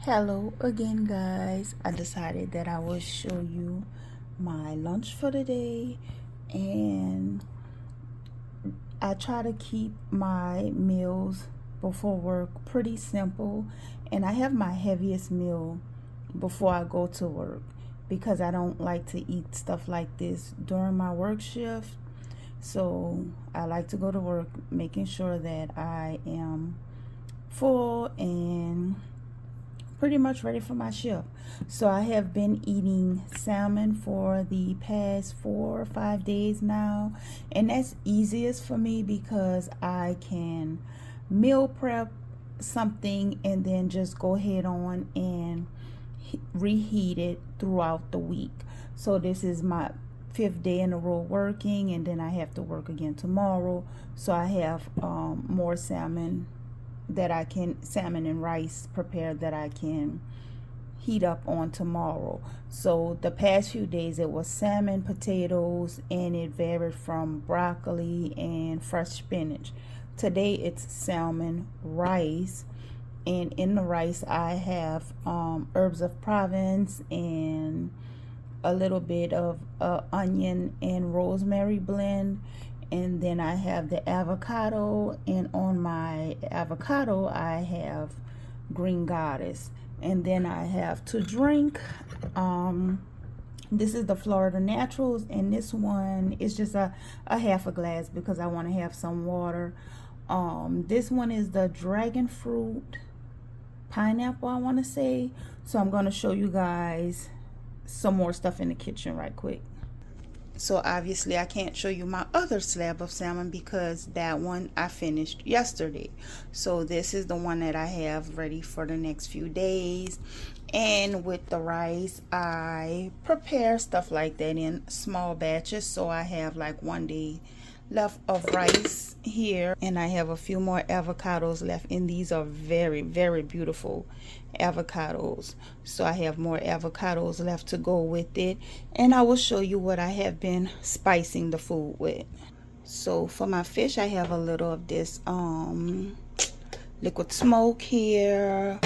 Hello again, guys. I decided that I will show you my lunch for the day, and I try to keep my meals before work pretty simple, and I have my heaviest meal before I go to work because I don't like to eat stuff like this during my work shift. So I like to go to work making sure that I am full and pretty much ready for my shift. So I have been eating salmon for the past 4 or 5 days now, and that's easiest for me because I can meal prep something and then just go ahead on and reheat it throughout the week. So this is my fifth day in a row working, and then I have to work again tomorrow, so I have more salmon and rice prepared that I can heat up on tomorrow. So the past few days it was salmon, potatoes, and it varied from broccoli and fresh spinach. Today it's salmon, rice, and in the rice I have herbs of Provence and a little bit of onion and rosemary blend, and then I have the avocado, and on my avocado I have green goddess, and then I have to drink. This is the Florida Naturals, and this one is just a half a glass because I want to have some water. This one is the dragon fruit pineapple, I want to say. So I'm going to show you guys some more stuff in the kitchen right quick. So obviously I can't show you my other slab of salmon because that one I finished yesterday. So this is the one that I have ready for the next few days. And with the rice, I prepare stuff like that in small batches. So I have like 1 day left of rice here, and I have a few more avocados left, and these are very, very beautiful avocados. So I have more avocados left to go with it, and I will show you what I have been spicing the food with. So for my fish, I have a little of this liquid smoke here.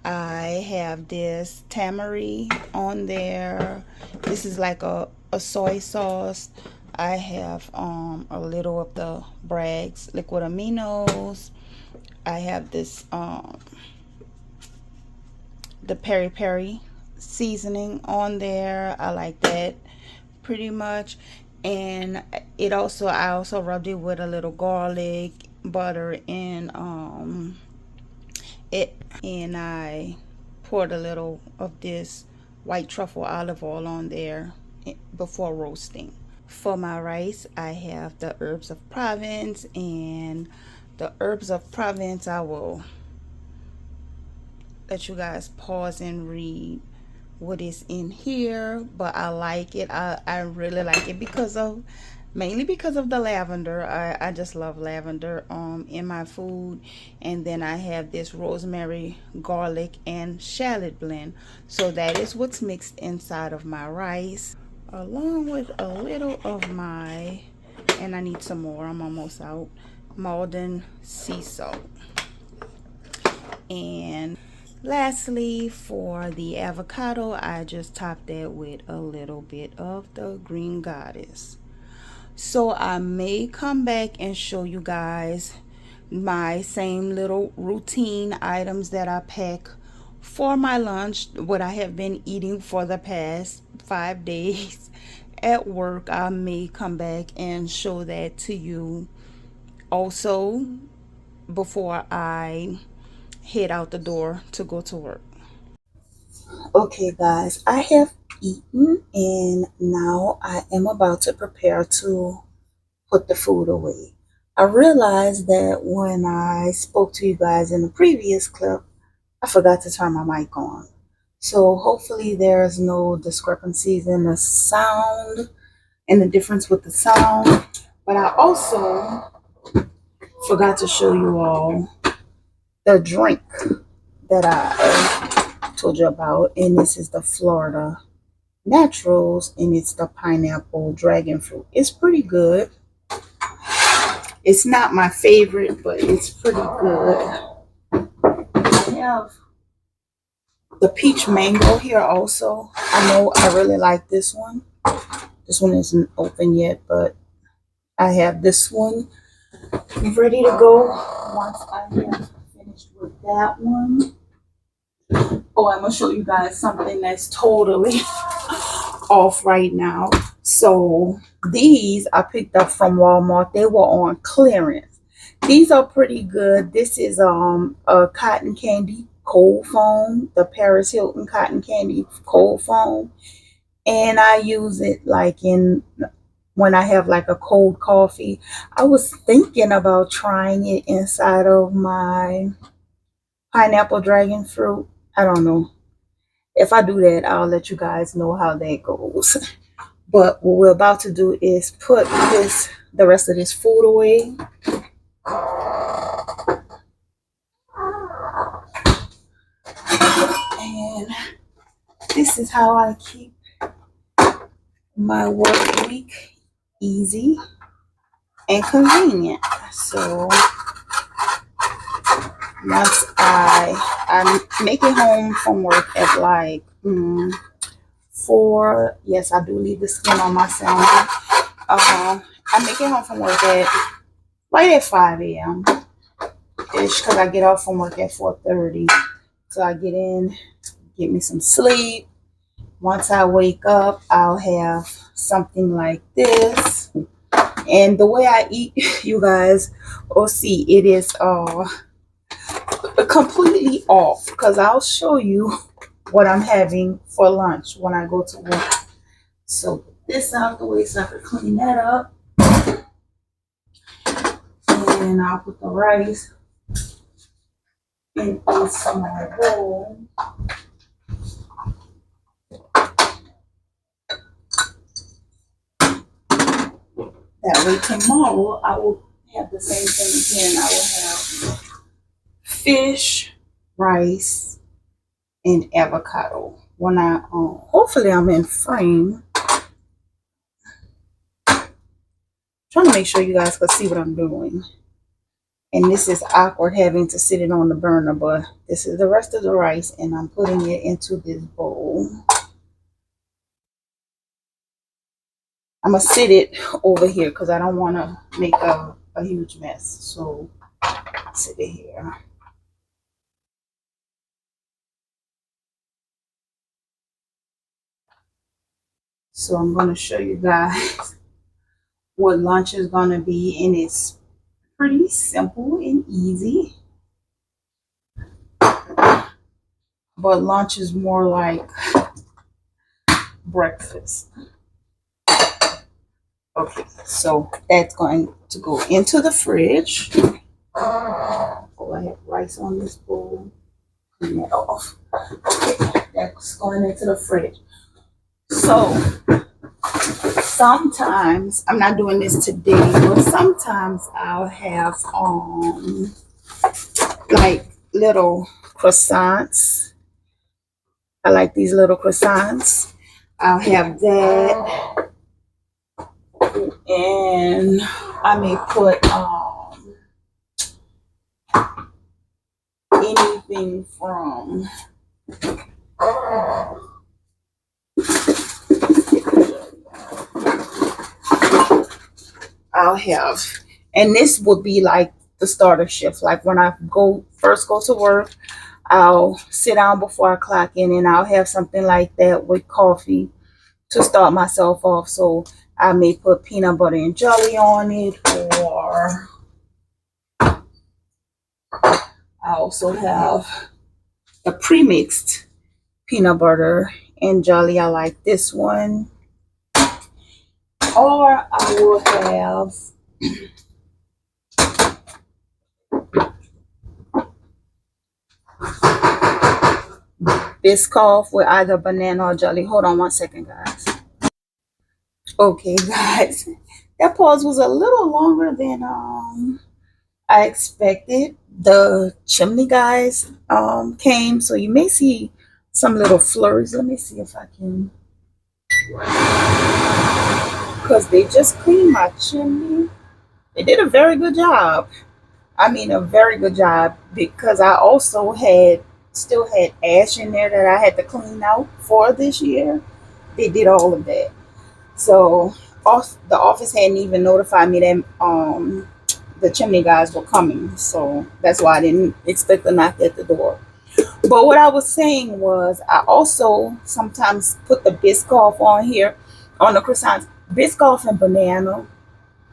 I have this tamari on there. This is like a soy sauce. I have a little of the Bragg's liquid aminos. I have this the peri peri seasoning on there. I like that pretty much. And I also rubbed it with a little garlic butter and and I poured a little of this white truffle olive oil on there before roasting. For my rice, I have the herbs of Provence, and the herbs of Provence, I will let you guys pause and read what is in here, but I like it. I really like it mainly because of the lavender. I just love lavender in my food. And then I have this rosemary, garlic, and shallot blend. So that is what's mixed inside of my rice, along with a little of my, and I need some more, I'm almost out, Maldon sea salt. And lastly, for the avocado, I just topped that with a little bit of the green goddess. So I may come back and show you guys my same little routine items that I pack for my lunch, what I have been eating for the past 5 days at work. I may come back and show that to you also before I head out the door to go to work. Okay, guys, I have eaten, and now I am about to prepare to put the food away. I realized that when I spoke to you guys in the previous clip, I forgot to turn my mic on. So hopefully there's no discrepancies in the sound and the difference with the sound. But I also forgot to show you all the drink that I told you about. And this is the Florida Naturals, and it's the pineapple dragon fruit. It's pretty good. It's not my favorite, but it's pretty good. I have the peach mango here also. I know I really like this one. This one isn't open yet, but I have this one ready to go once I have finished with that one. Oh, I'm gonna show you guys something that's totally off right now. So these I picked up from Walmart. They were on clearance. These are pretty good. This is a cotton candy cold foam, the Paris Hilton cotton candy cold foam, and I use it like in when I have like a cold coffee. I was thinking about trying it inside of my pineapple dragon fruit. I don't know. If I do that, I'll let you guys know how that goes. But what we're about to do is put the rest of this food away. And this is how I keep my work week easy and convenient. So once I make it home from work at like 4. Yes, I do leave the skin on my salmon. I make it home from work at right at 5 a.m. ish because I get off from work at 4:30. So I get in, get me some sleep. Once I wake up, I'll have something like this. And the way I eat, you guys will see it is completely off because I'll show you what I'm having for lunch when I go to work. So put this out the way so I can clean that up. And I'll put the rice in a small bowl. That way tomorrow I will have the same thing again. I will have fish, rice, and avocado. When I hopefully I'm in frame. Trying to make sure you guys can see what I'm doing. And this is awkward having to sit it on the burner, but this is the rest of the rice and I'm putting it into this bowl. I'm gonna sit it over here because I don't want to make a huge mess. So sit it here. So I'm gonna show you guys what lunch is gonna be, and it's pretty simple and easy. But lunch is more like breakfast. Okay, so that's going to go into the fridge. Oh, I have rice on this bowl. Clean that off. Okay, that's going into the fridge. So sometimes I'm not doing this today, but sometimes I'll have like little croissants. I like these little croissants. I'll have that. And I may put anything from I'll have, and this would be like the starter shift. Like when I first go to work, I'll sit down before I clock in and I'll have something like that with coffee to start myself off. So I may put peanut butter and jelly on it, or I also have a pre-mixed peanut butter and jelly. I like this one. Or I will have Biscoff with either banana or jelly. Hold on one second, guys. Okay, guys, that pause was a little longer than I expected. The chimney guys came, so you may see some little flurries. Let me see if I can, because they just cleaned my chimney. They did a very good job. I mean, a very good job, because I also had still had ash in there that I had to clean out for this year. They did all of that. So the office hadn't even notified me that the chimney guys were coming. So that's why I didn't expect a knock at the door. But what I was saying was, I also sometimes put the Biscoff on here on the croissants. Biscoff and banana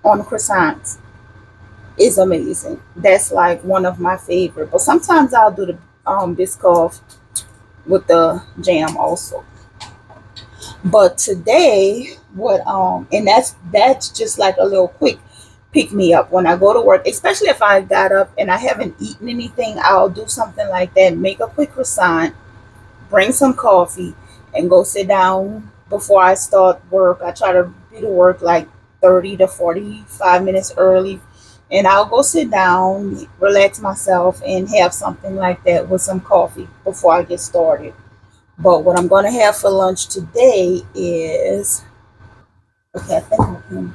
on the croissants is amazing. That's like one of my favorite. But sometimes I'll do the Biscoff with the jam also. But today, what and that's just like a little quick pick me up when I go to work, especially if I got up and I haven't eaten anything. I'll do something like that, make a quick croissant, bring some coffee, and go sit down before I start work. I try to be to work like 30 to 45 minutes early. And I'll go sit down, relax myself, and have something like that with some coffee before I get started. But what I'm going to have for lunch today is, okay, I think I can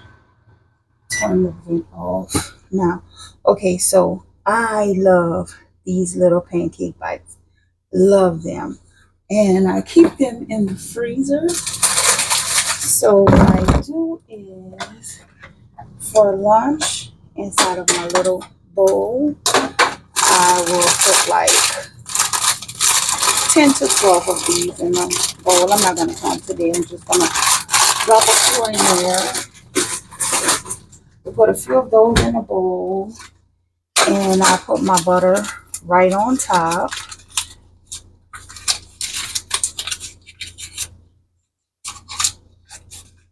turn the thing off now. Okay, so I love these little pancake bites. Love them. And I keep them in the freezer. So what I do is, for lunch, inside of my little bowl, I will put like 10 to 12 of these in the bowl. I'm not going to count today. I'm just going to drop a few in there. We put a few of those in a bowl. And I put my butter right on top.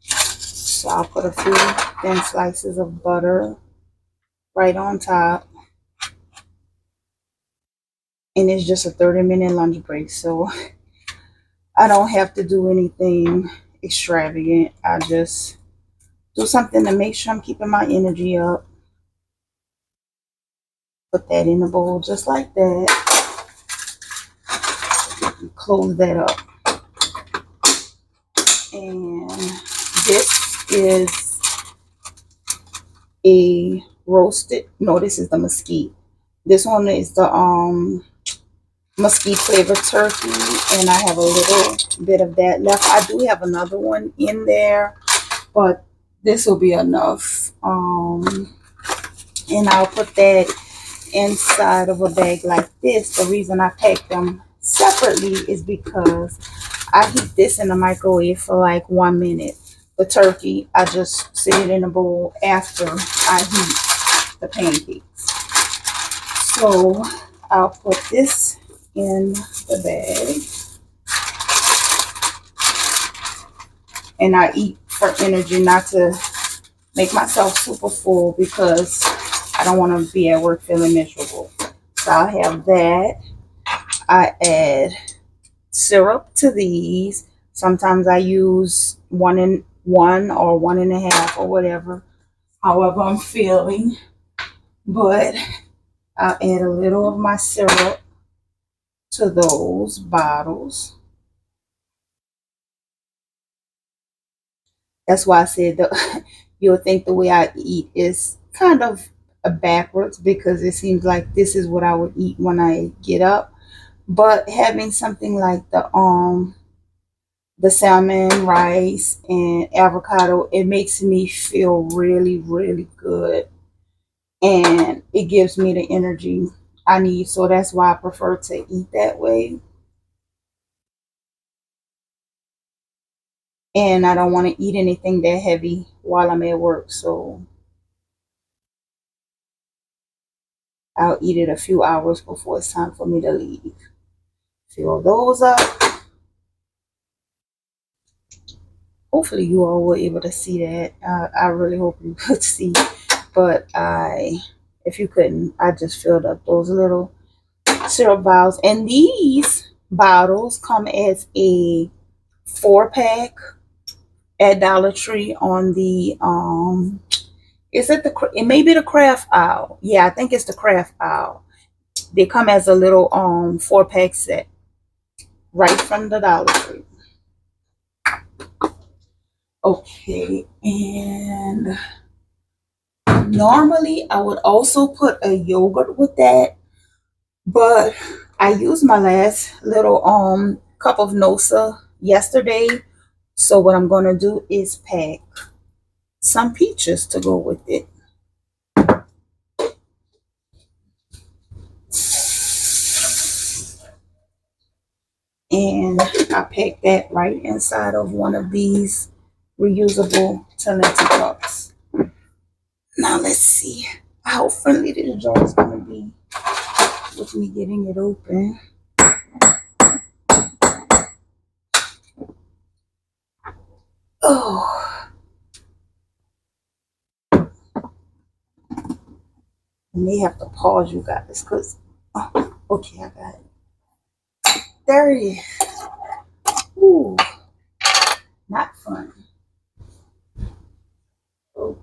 So I'll put a few thin slices of butter right on top. And it's just a 30-minute lunch break. So I don't have to do anything extravagant. I just do something to make sure I'm keeping my energy up. Put that in the bowl just like that. Close that up. And this is a roasted, no, this is the mesquite. This one is the mesquite flavored turkey, and I have a little bit of that left. I do have another one in there, but this will be enough. And I'll put that inside of a bag like this. The reason I pack them separately is because I heat this in the microwave for like 1 minute. The turkey, I just sit it in a bowl after I heat the pancakes. So I'll put this in the bag. And I eat for energy, not to make myself super full, because I don't want to be at work feeling miserable. So I'll have that. I add syrup to these. Sometimes I use 1 or 1.5 or whatever, however I'm feeling. But I'll add a little of my syrup to those bottles. That's why I said you'll think the way I eat is kind of backwards, because it seems like this is what I would eat when I get up. But having something like the salmon, rice, and avocado, it makes me feel really, really good. And it gives me the energy I need. So that's why I prefer to eat that way. And I don't want to eat anything that heavy while I'm at work. So I'll eat it a few hours before it's time for me to leave. Fill those up. Hopefully you all were able to see that. I really hope you could see. But if you couldn't, I just filled up those little syrup vials. And these bottles come as a 4-pack at Dollar Tree on the is it the, it may be the craft aisle. Yeah, I think it's the craft aisle. They come as a little 4-pack set right from the Dollar Tree. Okay, and normally I would also put a yogurt with that, but I used my last little cup of Nosa yesterday. So what I'm gonna do is pack some peaches to go with it. And I packed that right inside of one of these reusable Talenti cups. Now let's see how friendly this jar is gonna be with me getting it open. Oh, I may have to pause you guys because, oh, okay, I got it. There it is. Ooh, not fun. Okay.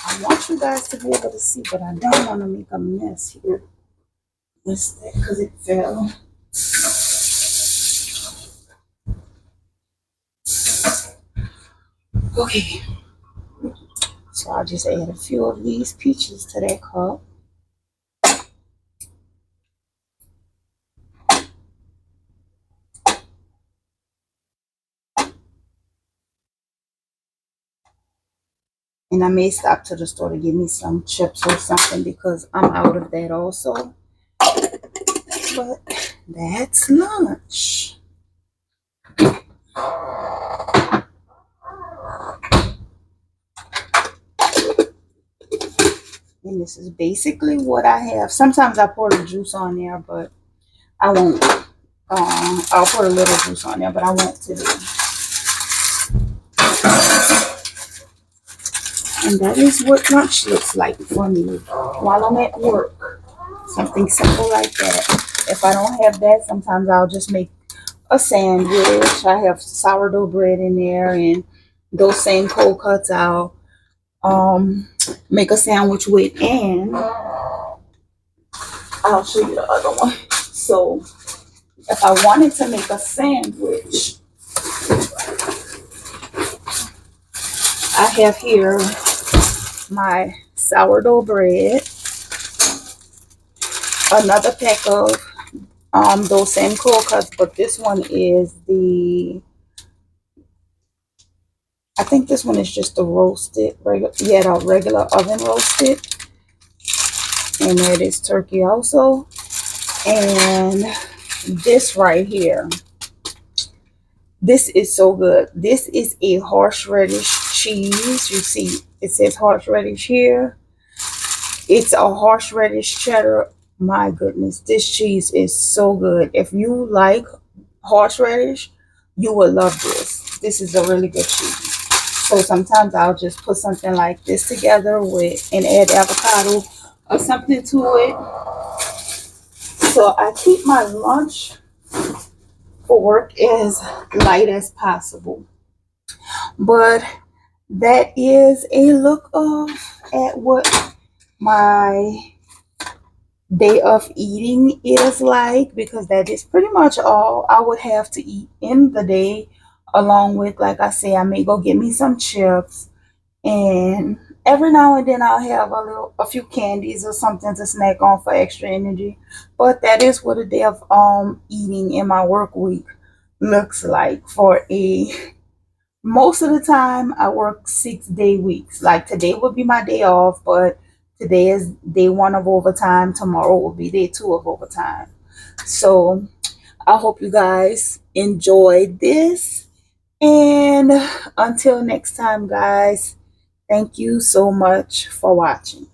I want you guys to be able to see, but I don't want to make a mess here. What's that? Because it fell. Okay. So I'll just add a few of these peaches to that cup. And I may stop to the store to get me some chips or something because I'm out of that also. But that's lunch. And this is basically what I have. Sometimes I pour the juice on there, but I won't. I'll put a little juice on there, but I won't today. And that is what lunch looks like for me while I'm at work. Something simple like that. If I don't have that, sometimes I'll just make a sandwich. I have sourdough bread in there, and those same cold cuts I'll make a sandwich with, and I'll show you the other one. So if I wanted to make a sandwich, I have here my sourdough bread, another pack of those same cold cuts, but this one is I think this one is just the roasted, the regular oven roasted. And that is turkey also. And this right here, this is so good. This is a horseradish cheese. You see, it says horseradish here. It's a horseradish cheddar. My goodness, this cheese is so good. If you like horseradish, you will love this. This is a really good cheese. So sometimes I'll just put something like this together with and add avocado or something to it. So I keep my lunch for work as light as possible. But that is a look of at what my day of eating is like, because that is pretty much all I would have to eat in the day, along with, like I say, I may go get me some chips, and every now and then I'll have a few candies or something to snack on for extra energy. But that is what a day of eating in my work week looks like. For a most of the time I work 6-day weeks. Like today would be my day off, but today is day 1 of overtime. Tomorrow will be day 2 of overtime. So I hope you guys enjoyed this. And until next time, guys, thank you so much for watching.